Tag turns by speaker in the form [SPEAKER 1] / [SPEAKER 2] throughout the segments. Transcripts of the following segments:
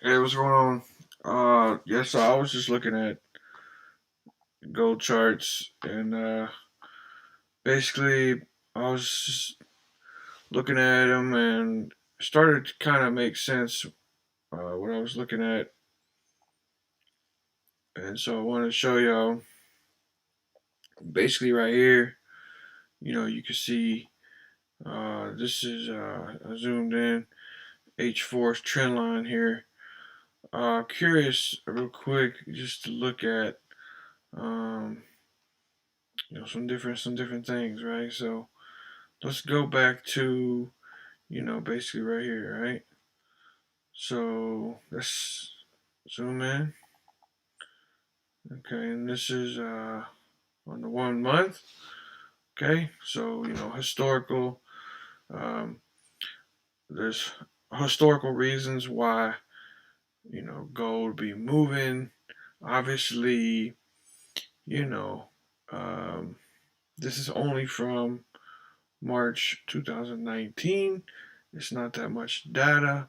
[SPEAKER 1] Hey, what's going on? Yeah, so I was just looking at gold charts and basically I was just looking at them and started to kind of make sense what I was looking at. And so I want to show y'all basically right here, you can see this is a zoomed in H4's trend line here. Curious, real quick, just to look at um, some different things, right? So let's go back to, basically right here, right? So let's zoom in. Okay, and this is on the 1 month. Okay, so historical. Um, there's historical reasons why gold be moving. Obviously, you know, um, this is only from March 2019. It's not that much data.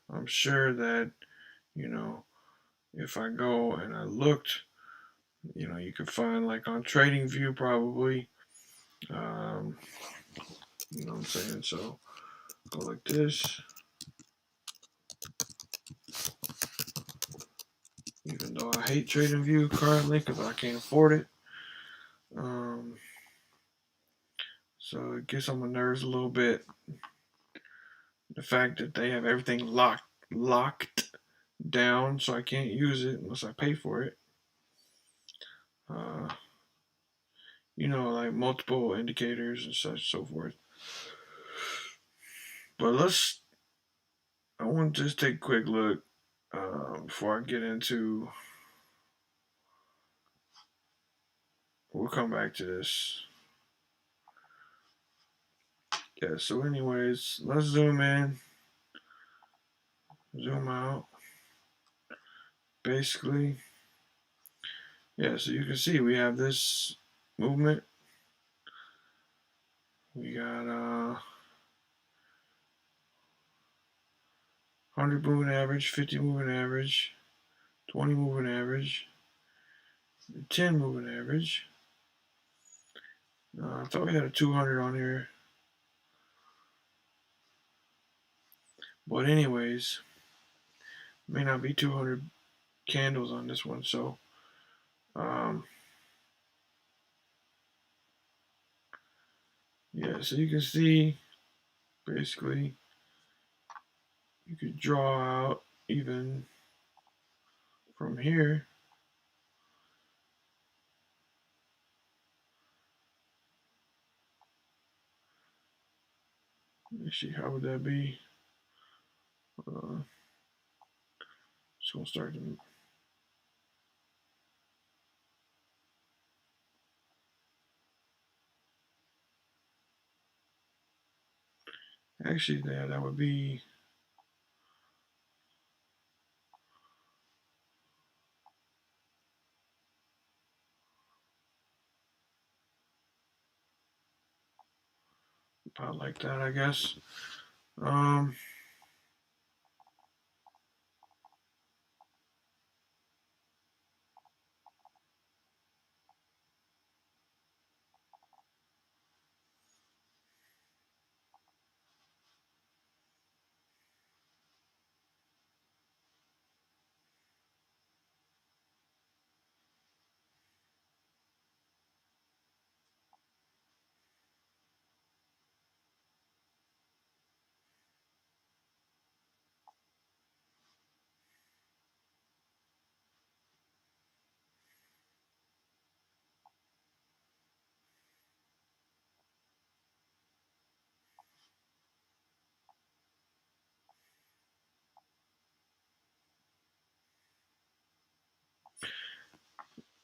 [SPEAKER 1] I'm sure that you know if I go and I looked, you could find like on TradingView probably. Um, you know what I'm saying? So go like this, even though I hate TradingView currently because I can't afford it. Um, so it gets on my nerves a little bit. The fact that they have everything locked down, so I can't use it unless I pay for it. Uh, like multiple indicators and such so forth. But I want to just take a quick look before I get into. We'll come back to this. Yeah, so, anyways, let's zoom in, zoom out. Basically, yeah, so you can see we have this movement. We got 100 moving average, 50 moving average, 20 moving average, 10 moving average. I thought we had a 200 on here. But anyways, may not be 200 candles on this one. So, um, yeah, so you can see basically you could draw out even from here. Let's see, how would that be? Just gonna start to. Actually, yeah, that would be. About like that, I guess. Um,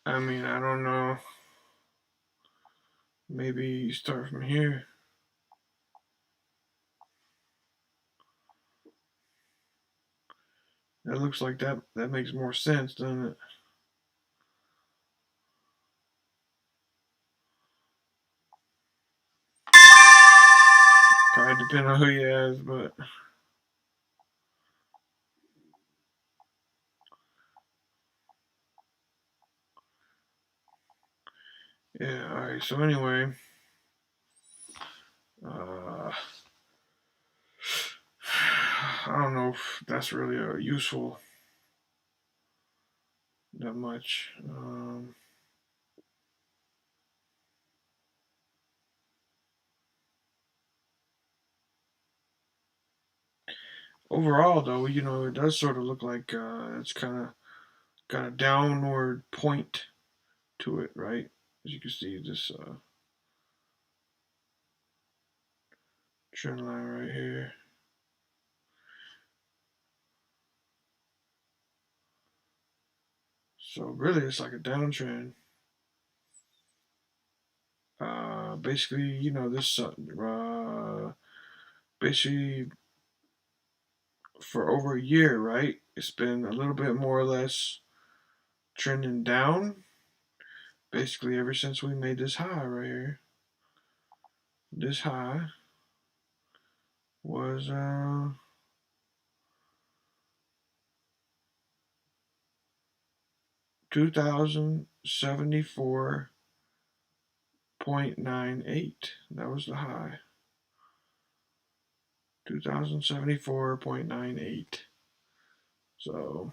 [SPEAKER 1] I mean, I don't know. Maybe you start from here. That looks like that makes more sense, doesn't it? Probably depending on who you ask, but Yeah, alright, so anyway, uh, I don't know if that's really useful that much. Overall, though, it does sort of look like it's kind of got a downward point to it, right? As you can see, this trend line right here. So really, it's like a downtrend. Basically, this basically for over a year, right? It's been a little bit more or less trending down. Basically, ever since we made this high right here. This high was 2074.98. That was the high. 2074.98. So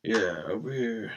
[SPEAKER 1] yeah, over here.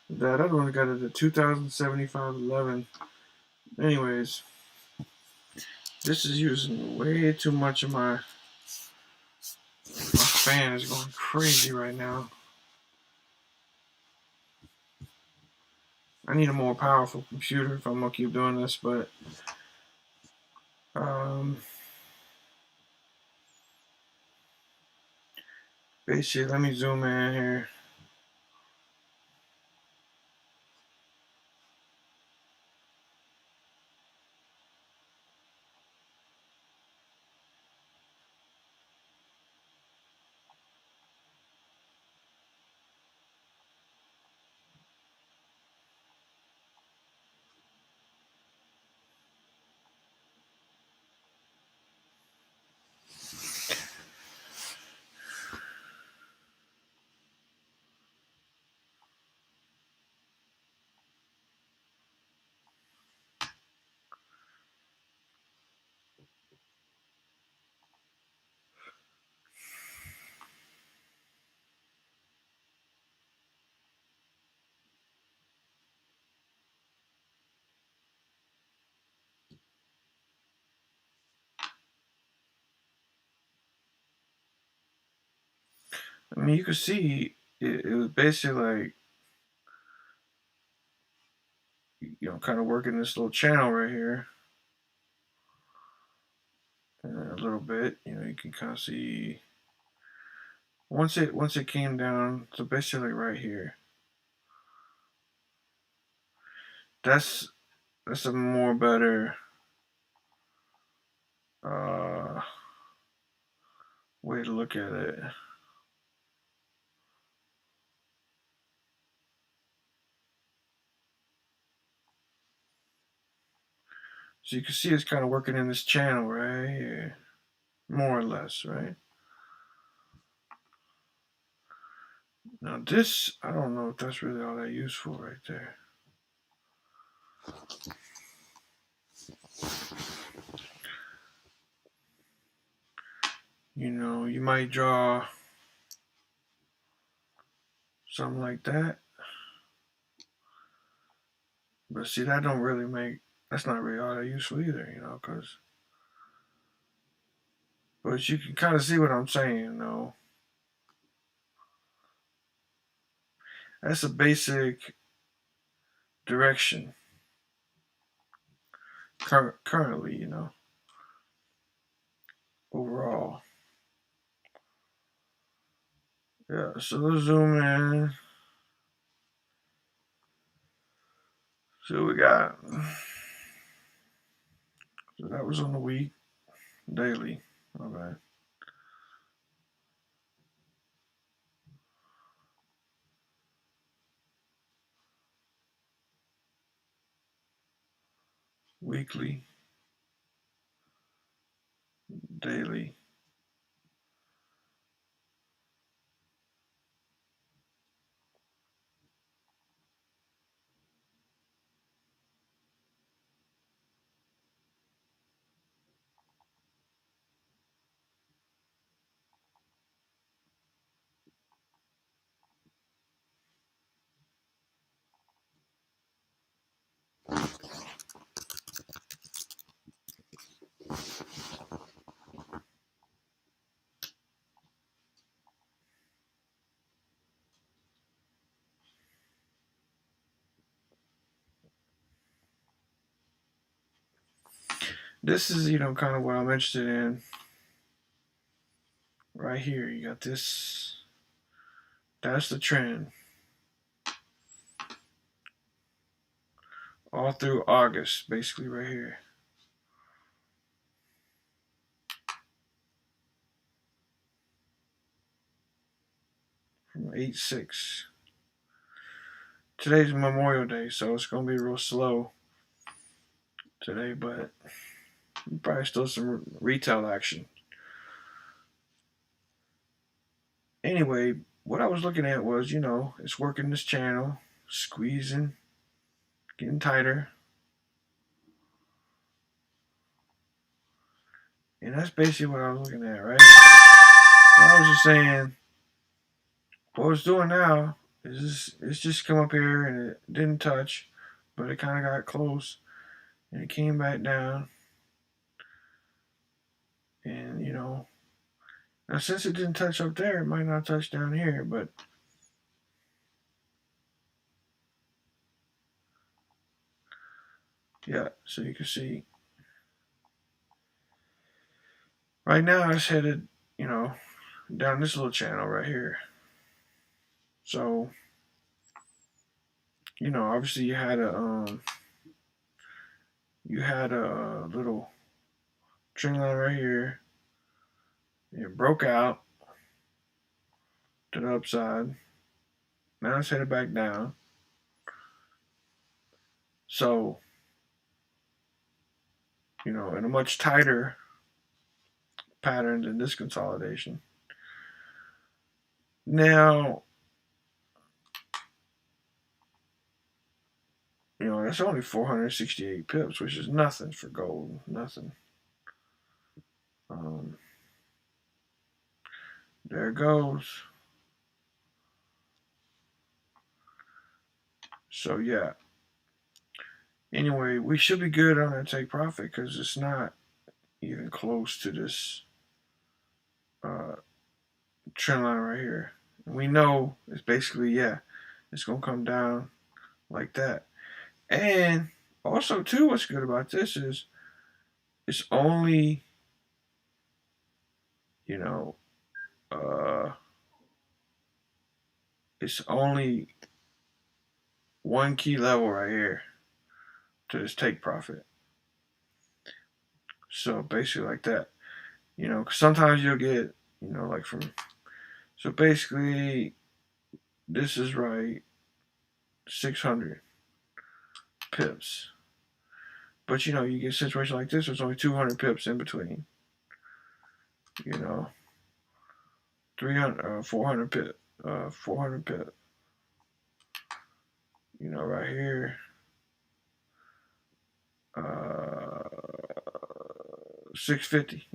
[SPEAKER 1] That other one got it at 2075.11. Anyways, this is using way too much of my fan is going crazy right now. I need a more powerful computer if I'm gonna keep doing this, but um, basically, let me zoom in here. I mean, you can see it was basically like kind of working this little channel right here. a little bit. You can kind of see once it came down. So basically, right here, that's a more better uh, way to look at it. So you can see it's kind of working in this channel right here, more or less, right? Now this, I don't know if that's really all that useful right there. You might draw something like that. But see, that don't really that's not really all that useful either, because, but you can kind of see what I'm saying. That's a basic direction currently, overall. Yeah, so let's zoom in. See what we got. So that was on the week, daily. Okay. Weekly, daily. This is, kind of what I'm interested in. Right here, you got this. That's the trend. All through August, basically, right here. From 8/6. Today's Memorial Day, so it's going to be real slow today, but probably still some retail action. Anyway, what I was looking at was, it's working this channel, squeezing, getting tighter. And that's basically what I was looking at, right? So I was just saying, what it's doing now is it's just come up here and it didn't touch, but it kind of got close and it came back down. And, now since it didn't touch up there, it might not touch down here, but yeah, so you can see right now it's headed, down this little channel right here. So, obviously you had a little trend line right here. It broke out to the upside. Now it's headed back down. So, in a much tighter pattern than this consolidation. Now, that's only 468 pips, which is nothing for gold. Nothing. Um, there it goes. So, yeah. Anyway, we should be good on that take profit because it's not even close to this trend line right here. And we know it's basically, it's going to come down like that. And also, too, what's good about this is it's only you know, it's only one key level right here to this take profit. So basically like that, 'cause sometimes you'll get, like so basically this is right 600 pips. But you get a situation like this, there's only 200 pips in between. 300, 400 pip, 400 pip. Right here, uh, 650.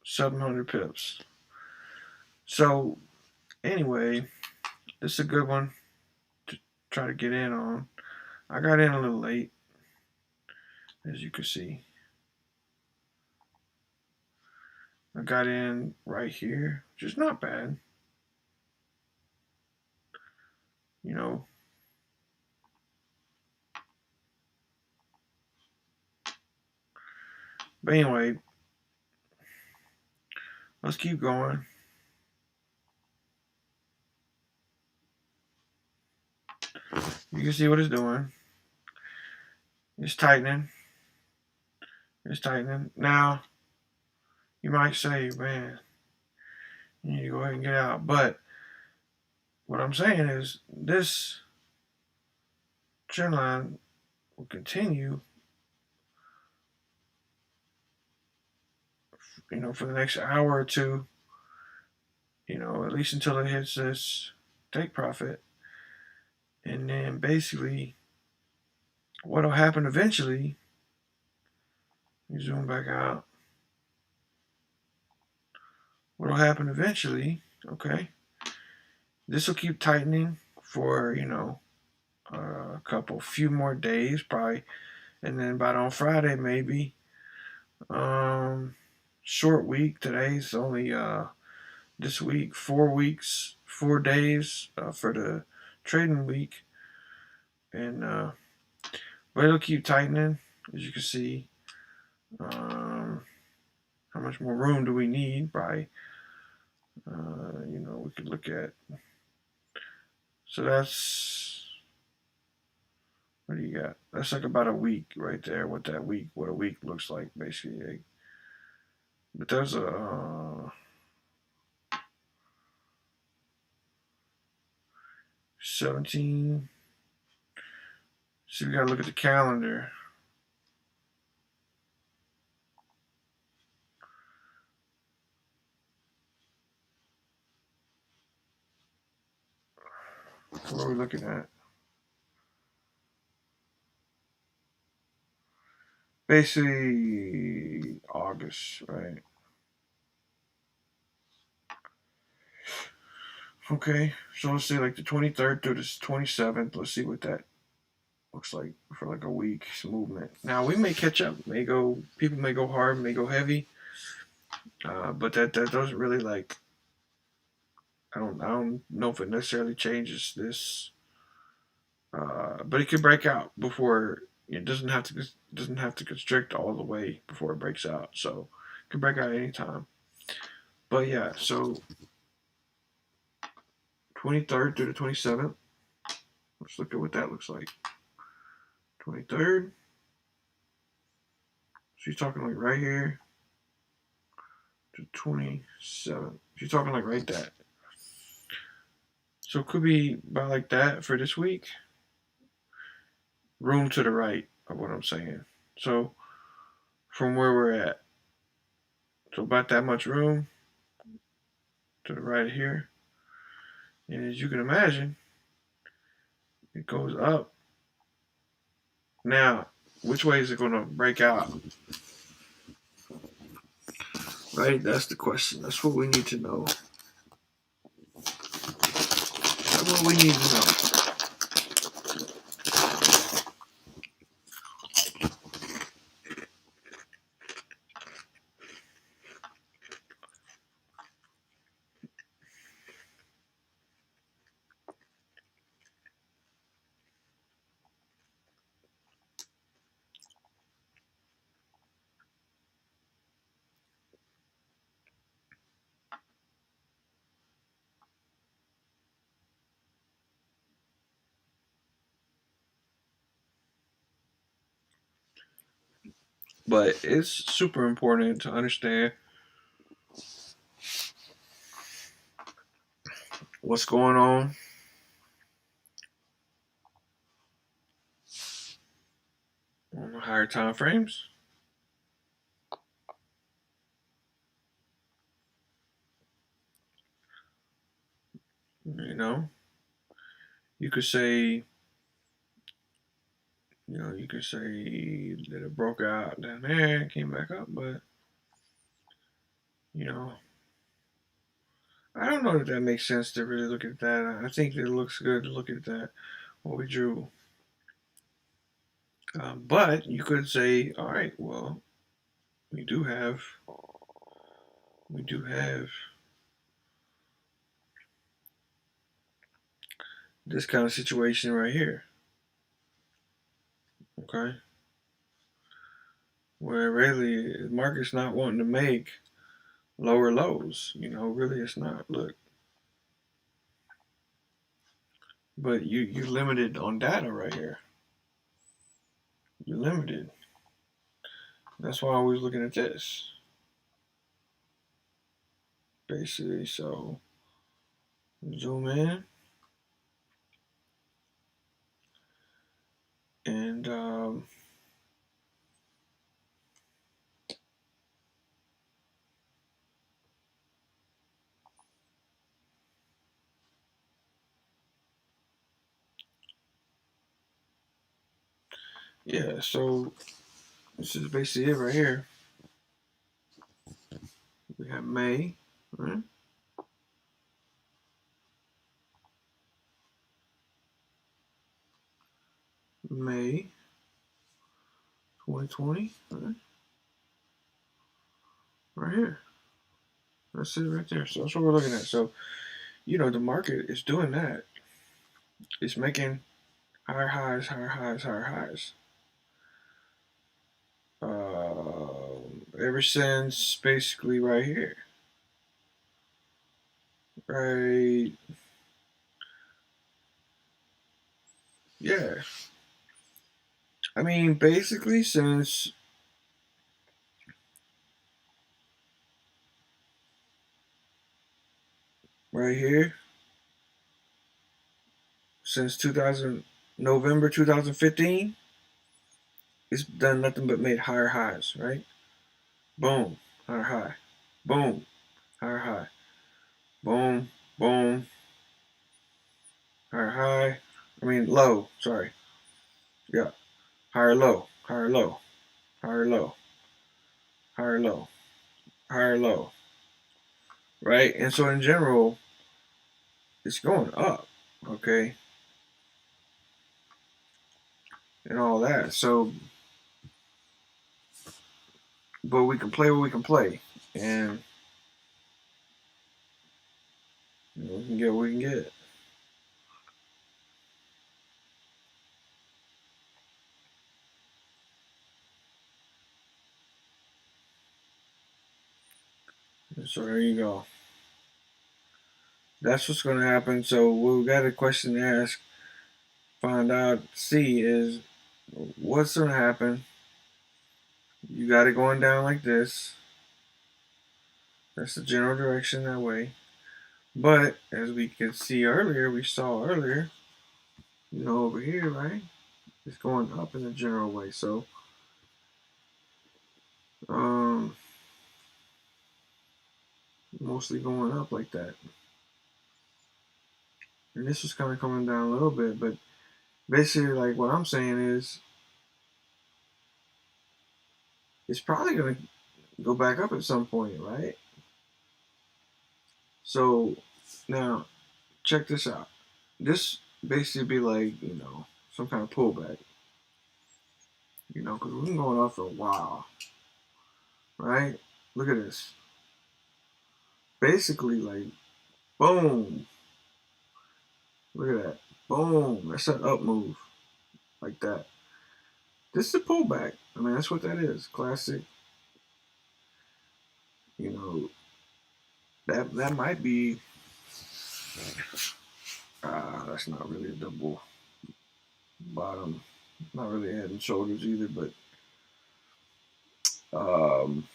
[SPEAKER 1] 700 pips. So anyway, this is a good one to try to get in on. I got in a little late, as you can see. I got in right here, which is not bad. you know. But anyway, let's keep going. You can see what it's doing. It's tightening. It's tightening. Now, you might say, man, you need to go ahead and get out. But what I'm saying is this trend line will continue, for the next hour or two, at least until it hits this take profit. And then basically, what'll happen eventually, you zoom back out. What'll happen eventually, okay, this will keep tightening for, a few more days, probably. And then about on Friday, maybe, short week. Today's only, this week, 4 weeks, 4 days for the trading week. And, but it'll keep tightening, as you can see. How much more room do we need? By, we could look at. So that's, what do you got? That's like about a week right there. What a week looks like, basically. But there's a 17. So we gotta look at the calendar. What are we looking at? Basically August, right? Okay, so let's say like the 23rd through the 27th. Let's see what that looks like for like a week's movement. Now we may catch up. People may go hard, may go heavy, but that doesn't really like. I don't know if it necessarily changes this, but it could break out before. It doesn't have to constrict all the way before it breaks out. So it can break out anytime. But yeah, so 23rd through the 27th. Let's look at what that looks like. 23rd. She's talking like right here to 27th. She's talking like right that. So it could be about like that for this week. Room to the right of what I'm saying. So from where we're at. So about that much room to the right here. And as you can imagine, it goes up. Now, which way is it going to break out? Right? That's the question. That's what we need to know. That's what we need to know. But it's super important to understand what's going on the higher time frames. You know, you could say, you could say that it broke out, then man came back up, but you know, I don't know that that makes sense to really look at that. I think it looks good to look at that what we drew, but you could say, all right, well, we do have, we do have this kind of situation right here, okay, where really the market's not wanting to make lower lows. Really it's not. Look, but you limited on data right here. You're limited. That's why I was looking at this basically. So zoom in and yeah. So this is basically it right here. We have May, right? May 2020, right here. That's it right there. So that's what we're looking at. So the market is doing that. It's making higher highs, higher highs, higher highs. Ever since basically right here, right? Yeah. I mean, basically since right here, since 2000 November 2015, it's done nothing but made higher highs, right? Boom, higher high. Boom, higher high. Boom, boom, higher high. I mean low. Sorry. Yeah. Higher low, higher low, higher low, higher low, higher low. Right? And so in general, it's going up. Okay. And all that. So, but we can play what we can play. And we can get what we can get. So there you go. That's what's going to happen. So what we got a question to ask, find out, see is what's going to happen. You got it going down like this. That's the general direction that way. But as we could see earlier, we saw earlier, over here, right? It's going up in a general way. So, um, mostly going up like that. And this was kind of coming down a little bit, but basically, like what I'm saying is, it's probably going to go back up at some point, right? So now, check this out. This basically be like, some kind of pullback, because we've been going up for a while, right? Look at this. Basically, like, boom. Look at that. Boom. That's an up move, like that. This is a pullback. I mean, that's what that is. Classic. You know, that might be. That's not really a double bottom. Not really head and shoulders either, but Um,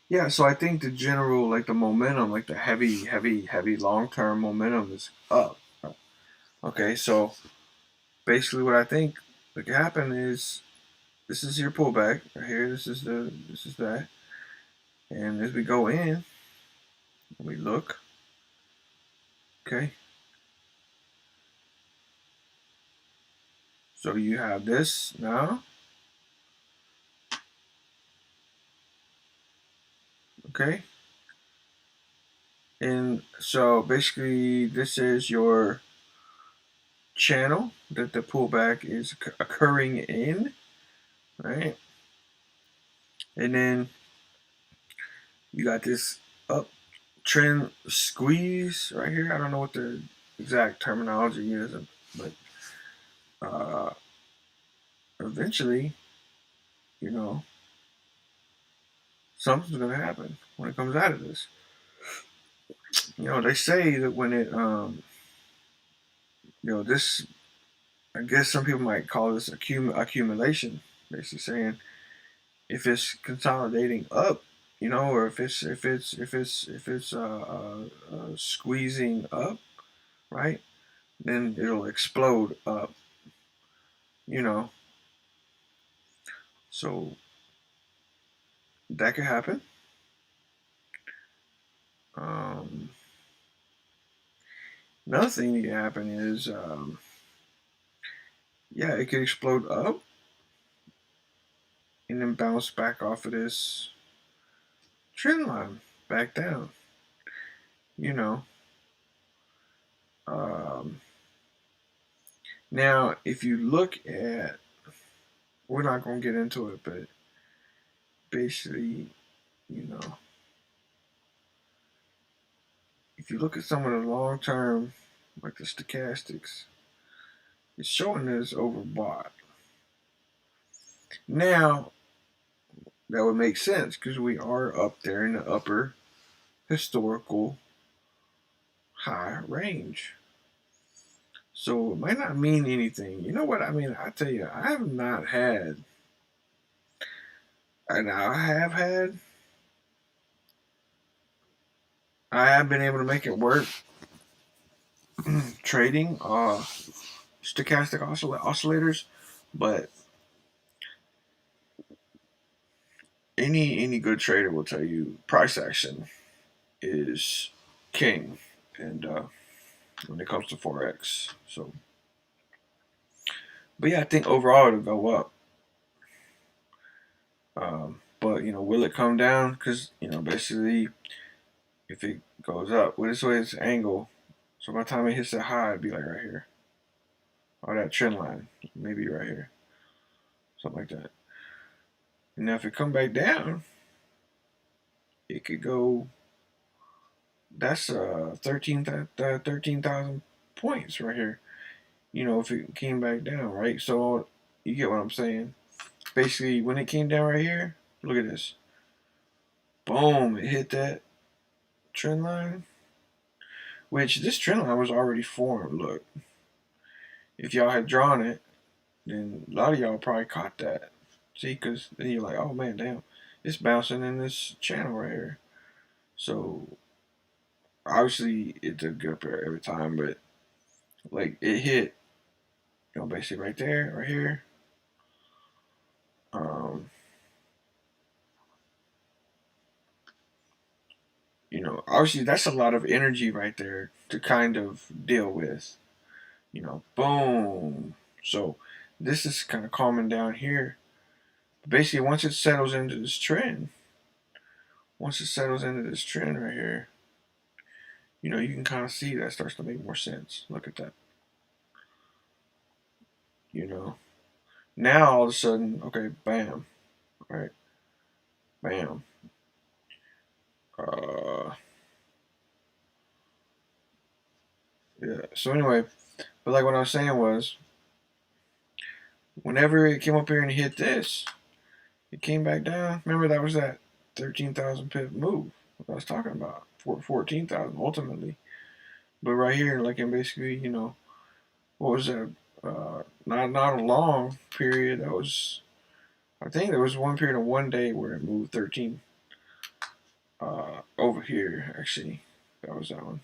[SPEAKER 1] yeah, so I think the general, like the momentum, like the heavy long term momentum is up. Okay, so basically what I think that could happen is this is your pullback right here. This is that, and as we go in, we look. Okay, so you have this now. Okay, and so basically this is your channel that the pullback is occurring in, right? And then you got this uptrend squeeze right here. I don't know what the exact terminology is, but uh, eventually, you know, something's gonna happen when it comes out of this. You know, they say that when it, this, I guess some people might call this accumulation. Basically saying if it's consolidating up, or if it's squeezing up, right? Then it'll explode up, you know. So that could happen. Um, Another thing that could happen is, yeah, it could explode up and then bounce back off of this trend line back down. You know. Um, Now, if you look at, we're not going to get into it, but basically, you know, if you look at some of the long term, like the stochastics, it's showing that it's overbought. Now, that would make sense because we are up there in the upper historical high range. So it might not mean anything. You know what I mean? I tell you, I have not had, and I have been able to make it work trading stochastic oscillators, but any good trader will tell you price action is king, and when it comes to forex. So, but yeah, I think overall it'll go up. But will it come down? Because basically, if it goes up, well, this way it's angle. So by the time it hits the high, it'd be like right here, or that trend line, maybe right here, something like that. And now if it come back down, it could go. That's 13,000 points right here. If it came back down, right? So you get what I'm saying. Basically, when it came down right here, look at this. Boom! It hit that trend line, which this trend line was already formed. Look, if y'all had drawn it, then a lot of y'all probably caught that. See, because then you're like, oh man, damn, it's bouncing in this channel right here. So obviously it did good up there every time, but like it hit, basically right there, right here. Um, Obviously that's a lot of energy right there to kind of deal with. Boom. So this is kind of calming down here. Basically, once it settles into this trend right here, you can kind of see that starts to make more sense. Look at that. You know, now all of a sudden, okay, bam, right, bam. Uh, yeah. So anyway, but like what I was saying was, whenever it came up here and hit this, it came back down. Remember that was that 13,000 pip move I was talking about for 14,000 ultimately. But right here, like in basically, what was that? Not a long period. That was I think there was one period of one day where it moved 13 over here. Actually, that was that one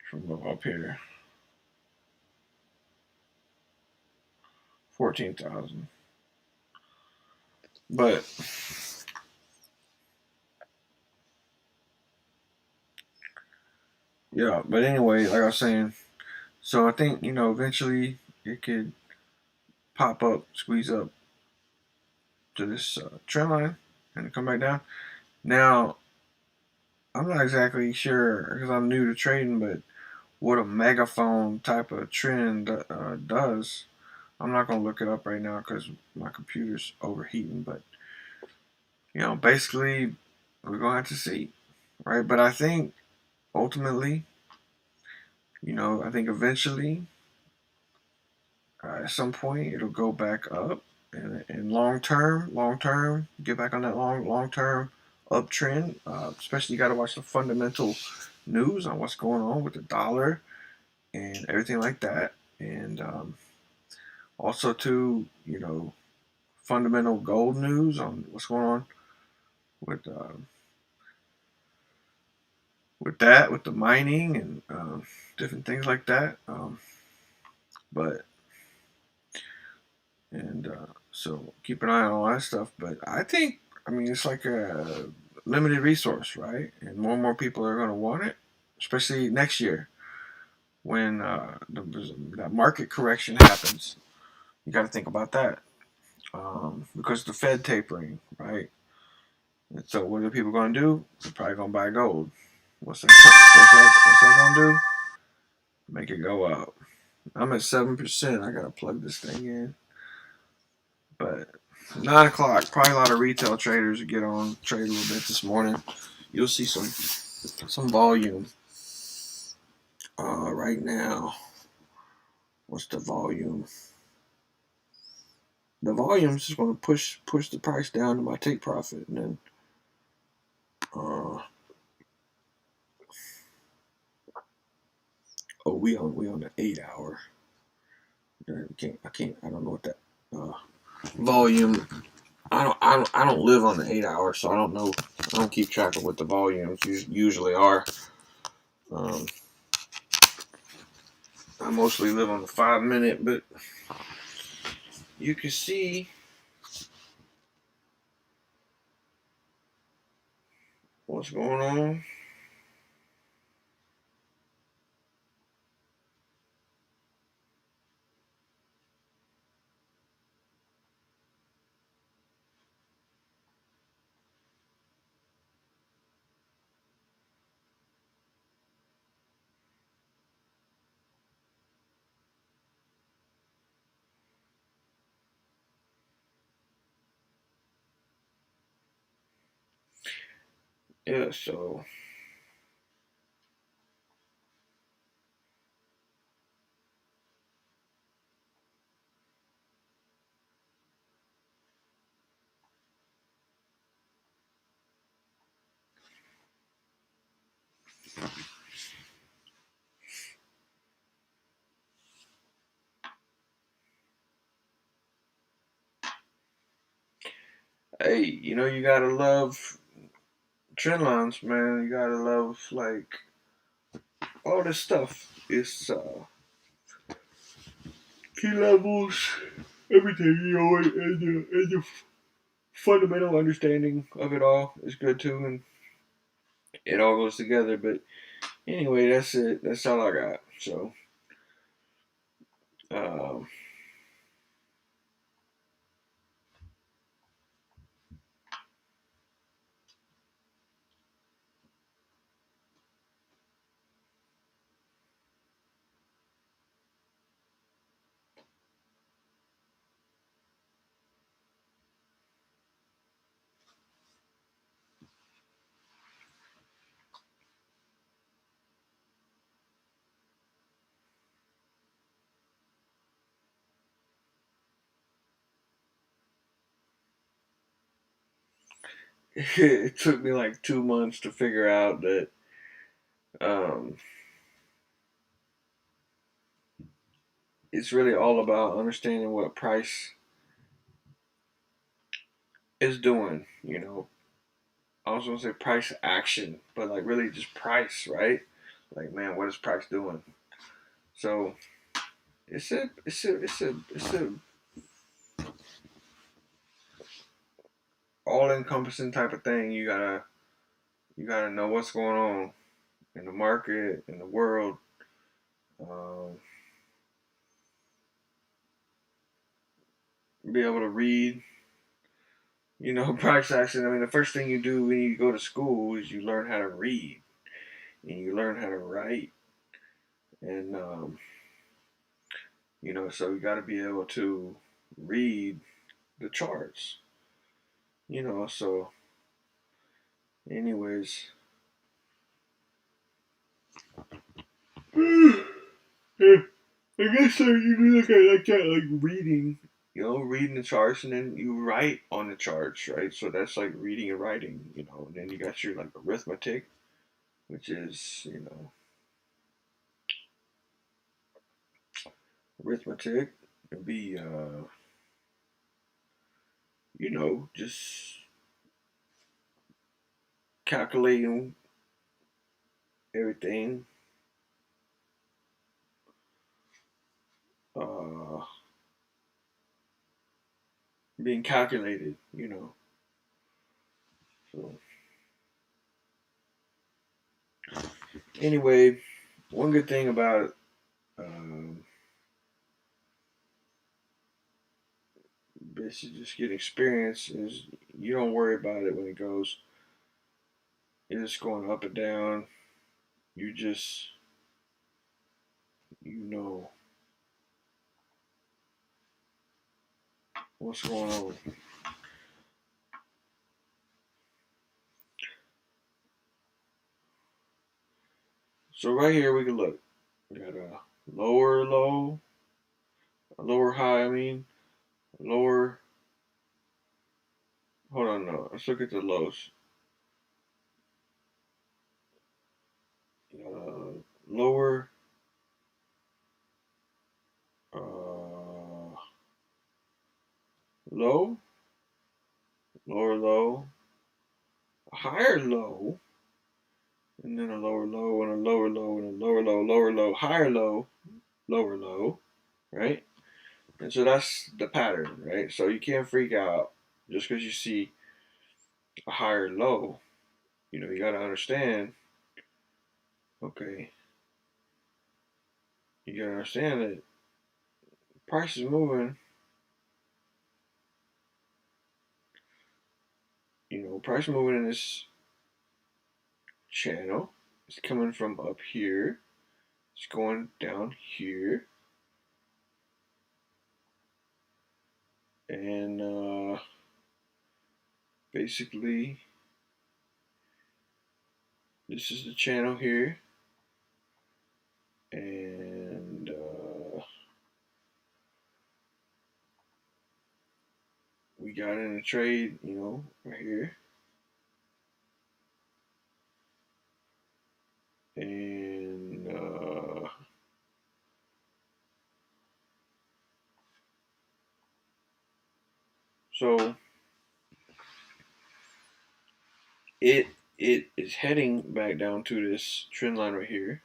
[SPEAKER 1] from up here, 14,000. But yeah, but anyway, like I was saying, so I think eventually it could pop up, squeeze up to this trend line, and come back down. Now I'm not exactly sure because I'm new to trading, but what a megaphone type of trend does. I'm not gonna look it up right now because my computer's overheating. But basically, we're gonna have to see, right? But I think ultimately, I think eventually, at some point, it'll go back up, and long term, get back on that long term uptrend. Especially, you got to watch the fundamental news on what's going on with the dollar and everything like that, and also too, fundamental gold news on what's going on with with the mining and different things like that. But and so keep an eye on all that stuff. But I think, I mean, it's like a limited resource, right? And more people are going to want it, especially next year when that market correction happens. You got to think about that because the Fed tapering, right? And so what are people going to do? They're probably going to buy gold. What's that going to do? Make it go up. I'm at 7%. I got to plug this thing in. But 9 o'clock, probably a lot of retail traders get on, trade a little bit this morning. You'll see some volume right now. What's the volume? The volume's just going to push the price down to my take profit, and then we on the 8 hour. I don't know what that volume. I don't live on the 8 hour, so I don't know. I don't keep track of what the volumes usually are. Um, I mostly live on the 5 minute, but you can see what's going on. Yeah, so hey, you gotta love trend lines, man. You gotta love like all this stuff. It's key levels, everything. And the fundamental understanding of it all is good too, and it all goes together. But anyway, that's it. That's all I got. So, um, it took me like 2 months to figure out that um, it's really all about understanding what price is doing. I was gonna say price action, but like really just price, right? Like, man, what is price doing? So it's a all encompassing type of thing. You gotta know what's going on in the market, in the world. Um, be able to read, price action. I mean, the first thing you do when you go to school is you learn how to read and you learn how to write. And, so you got to be able to read the charts, so, anyways. Yeah, I guess so. You can look at it like that, like reading, reading the charts, and then you write on the charts, right? So that's like reading and writing, and then you got your like arithmetic, which is, arithmetic. It'd be, just calculating everything, uh, being calculated. So anyway, one good thing about basically just getting experience is you don't worry about it when it goes. It's going up and down. You just you know what's going on. So right here we can look. We got a lower low, a lower high. I mean, lower. Hold on, no. Let's look at the lows. Lower, uh, low, lower low, a higher low, and then a lower low, and a lower low, and a lower low, higher low, lower low, right? And so that's the pattern, right? So you can't freak out just because you see a higher low. You got to understand, okay, you got to understand that price is moving. Price moving in this channel. It's coming from up here. It's going down here. And basically, this is the channel here. And we got in a trade, right here. And so it is heading back down to this trend line right here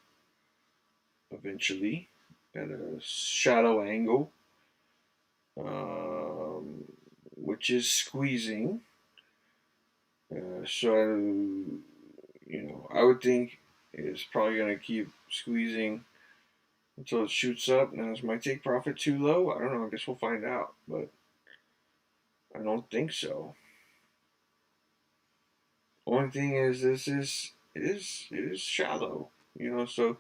[SPEAKER 1] eventually at a shallow angle, which is squeezing. So I would think it's probably going to keep squeezing until it shoots up. Now, is my take profit too low? I don't know. I guess we'll find out, but I don't think so. Only thing is, this is it is shallow, So,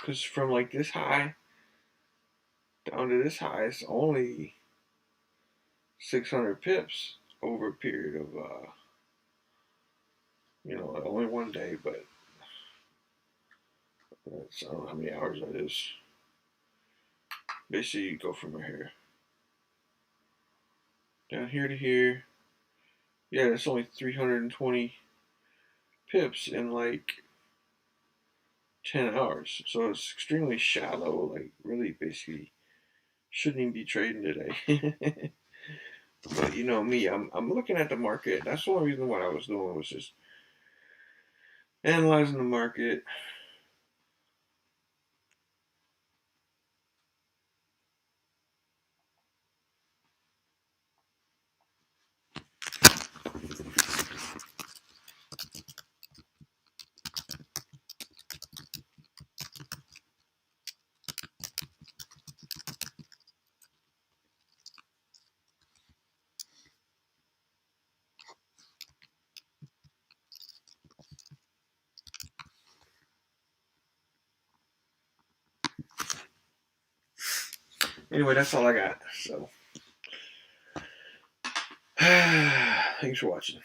[SPEAKER 1] because from like this high down to this high, it's only 600 pips over a period of only one day, but I don't know how many hours that is. Basically, you go from here down here to here. Yeah, that's only 320 pips in like 10 hours. So it's extremely shallow, like really basically shouldn't even be trading today. But you know me, I'm looking at the market. That's the only reason what I was doing was just analyzing the market. Anyway, that's all I got. So thanks for watching.